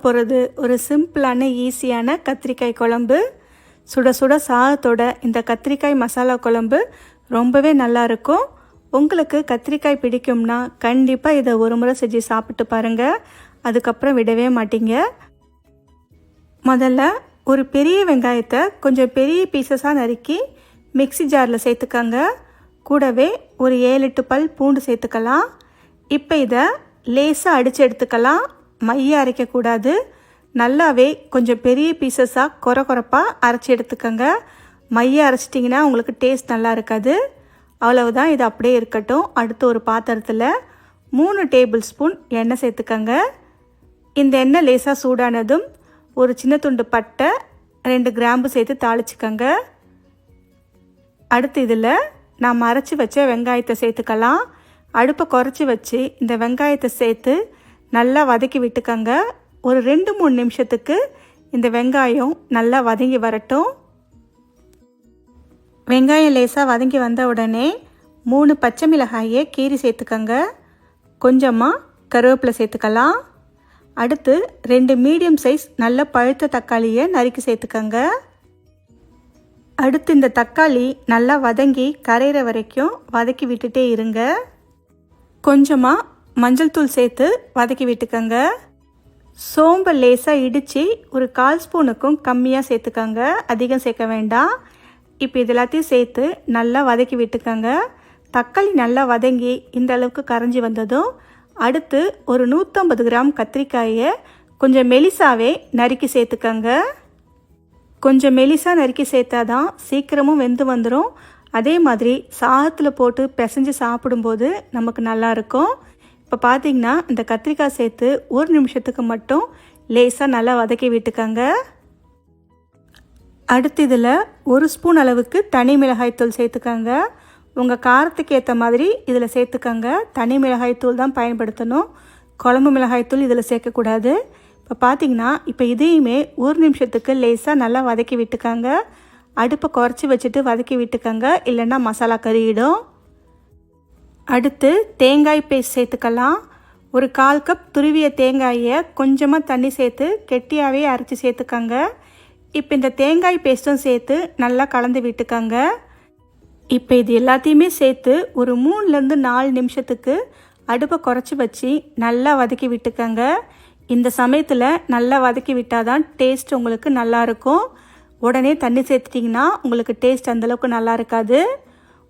போகிறது ஒரு சிம்பிளான ஈஸியான கத்திரிக்காய் குழம்பு. சுட சுட சாதத்தோட இந்த கத்திரிக்காய் மசாலா குழம்பு ரொம்பவே நல்லா இருக்கும். உங்களுக்கு கத்திரிக்காய் பிடிக்கும்னா கண்டிப்பாக இதை ஒரு முறை செஞ்சு சாப்பிட்டு பாருங்கள். அதுக்கப்புறம் விடவே மாட்டீங்க. முதல்ல ஒரு பெரிய வெங்காயத்தை கொஞ்சம் பெரிய பீசஸாக நறுக்கி மிக்ஸி ஜாரில் சேர்த்துக்கங்க. கூடவே ஒரு 7-8 பல் பூண்டு சேர்த்துக்கலாம். இப்போ இதை லேசாக அடித்து எடுத்துக்கலாம். மைய அரைக்கக்கூடாது. நல்லாவே கொஞ்சம் பெரிய பீசஸாக கொரப்பாக அரைச்சி எடுத்துக்கோங்க. மைய அரைச்சிட்டிங்கன்னா உங்களுக்கு டேஸ்ட் நல்லா இருக்காது. அவ்வளவுதான், இது அப்படியே இருக்கட்டும். அடுத்து ஒரு பாத்திரத்தில் 3 டேபிள் ஸ்பூன் எண்ணெய் சேர்த்துக்கங்க. இந்த எண்ணெய் லேசாக சூடானதும் ஒரு சின்ன துண்டு பட்டை 2 கிராம்பு சேர்த்து தாளிச்சுக்கோங்க. அடுத்து இதில் நாம் அரைச்சி வச்ச வெங்காயத்தை சேர்த்துக்கலாம். அடுப்பை குறைச்சி வச்சு இந்த வெங்காயத்தை சேர்த்து நல்லா வதக்கி விட்டுக்கங்க. ஒரு 2-3 நிமிஷத்துக்கு இந்த வெங்காயம் நல்லா வதங்கி வரட்டும். வெங்காயம் லேசாக வதங்கி வந்த உடனே 3 பச்சை மிளகாயை கீரி சேர்த்துக்கங்க. கொஞ்சமாக கருவேப்பிலை சேர்த்துக்கலாம். அடுத்து 2 மீடியம் சைஸ் நல்ல பழுத்த தக்காளியை நறுக்கி சேர்த்துக்கங்க. அடுத்து இந்த தக்காளி நல்லா வதங்கி கரையிற வரைக்கும் வதக்கி விட்டுட்டே இருங்க. கொஞ்சமாக மஞ்சள் தூள் சேர்த்து வதக்கி விட்டுக்கங்க. சோம்பை லேசாக இடித்து ஒரு 1/4 ஸ்பூனுக்கும் கம்மியாக சேர்த்துக்கங்க. அதிகம் சேர்க்க வேண்டாம். இப்போ இது எல்லாத்தையும் சேர்த்து நல்லா வதக்கி விட்டுக்கங்க. தக்காளி நல்லா வதங்கி இந்த அளவுக்கு கரைஞ்சி வந்ததும் அடுத்து ஒரு 150 கிராம் கத்திரிக்காயை கொஞ்சம் மெலிசாவே நறுக்கி சேர்த்துக்கங்க. கொஞ்சம் மெலிசாக நறுக்கி சேர்த்தா தான் சீக்கிரமும் வெந்து வந்துடும். அதே மாதிரி சாதத்தில் போட்டு பிசைஞ்சு சாப்பிடும்போது நமக்கு நல்லாயிருக்கும். இப்போ பார்த்திங்கன்னா இந்த கத்திரிக்காய் சேர்த்து 1 நிமிஷத்துக்கு மட்டும் லேசாக நல்லா வதக்கி விட்டுக்கங்க. அடுத்து இதில் 1 ஸ்பூன் அளவுக்கு தனி மிளகாய்த்தூள் சேர்த்துக்கங்க. உங்கள் காரத்துக்கு ஏற்ற மாதிரி இதில் சேர்த்துக்கங்க. தனி மிளகாய்த்தூள் தான் பயன்படுத்தணும். குழம்பு மிளகாய்த்தூள் இதில் சேர்க்கக்கூடாது. இப்போ பார்த்திங்கன்னா இப்போ இதையுமே 1 நிமிஷத்துக்கு லேசாக நல்லா வதக்கி விட்டுக்கங்க. அடுப்பை குறைச்சி வச்சுட்டு வதக்கி விட்டுக்கங்க, இல்லைன்னா மசாலா கறியிடும். அடுத்து தேங்காய் பேஸ்ட் சேர்த்துக்கலாம். ஒரு 1/4 கப் துருவிய தேங்காயை கொஞ்சமாக தண்ணி சேர்த்து கெட்டியாகவே அரைச்சி சேர்த்துக்கங்க. இப்போ இந்த தேங்காய் பேஸ்ட்டும் சேர்த்து நல்லா கலந்து விட்டுக்கங்க. இப்போ இது எல்லாத்தையுமே சேர்த்து ஒரு 3-4 நிமிஷத்துக்கு அடுப்பை குறைச்சி வச்சு நல்லா வதக்கி விட்டுக்கங்க. இந்த சமயத்தில் நல்லா வதக்கி விட்டால் தான் டேஸ்ட் உங்களுக்கு நல்லாயிருக்கும். உடனே தண்ணி சேர்த்துட்டிங்கன்னா உங்களுக்கு டேஸ்ட் அந்தளவுக்கு நல்லா இருக்காது.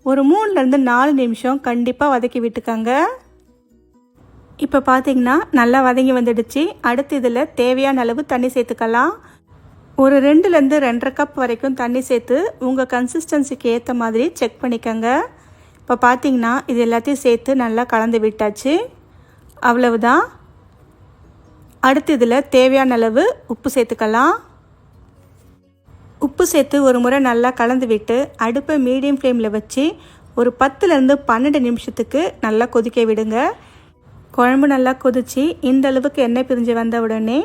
ஒரு 3-4 நிமிஷம் கண்டிப்பாக வதக்கி விட்டுக்கங்க. இப்போ பார்த்திங்கன்னா நல்லா வதங்கி வந்துடுச்சு. அடுத்து இதில் தேவையான அளவு தண்ணி சேர்த்துக்கலாம். ஒரு 2-2.5 கப் வரைக்கும் தண்ணி சேர்த்து உங்கள் கன்சிஸ்டன்சிக்கு ஏற்ற மாதிரி செக் பண்ணிக்கோங்க. இப்போ பார்த்திங்கன்னா இது எல்லாத்தையும் சேர்த்து நல்லா கலந்து விட்டாச்சு. அவ்வளவுதான். அடுத்து இதில் தேவையான அளவு உப்பு சேர்த்துக்கலாம். உப்பு சேர்த்து ஒரு முறை நல்லா கலந்து விட்டு அடுப்பை மீடியம் ஃப்ளேமில் வச்சு ஒரு 10-12 நிமிஷத்துக்கு நல்லா கொதிக்க விடுங்க. குழம்பு நல்லா கொதித்து இந்த அளவுக்கு எண்ணெய் பிரிஞ்சு வந்த உடனே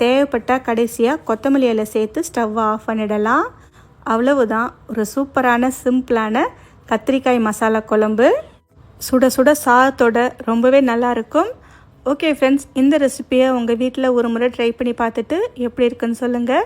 தேவைப்பட்டால் கடைசியாக கொத்தமல்லி இலை சேர்த்து ஸ்டவ்வை ஆஃப் பண்ணிடலாம். அவ்வளவுதான், ஒரு சூப்பரான சிம்பிளான கத்திரிக்காய் மசாலா குழம்பு. சுட சுட சாதத்தோட ரொம்பவே நல்லாயிருக்கும். ஓகே ஃப்ரெண்ட்ஸ், இந்த ரெசிபியை உங்கள் வீட்டில் ஒரு முறை ட்ரை பண்ணி பார்த்துட்டு எப்படி இருக்குன்னு சொல்லுங்கள்.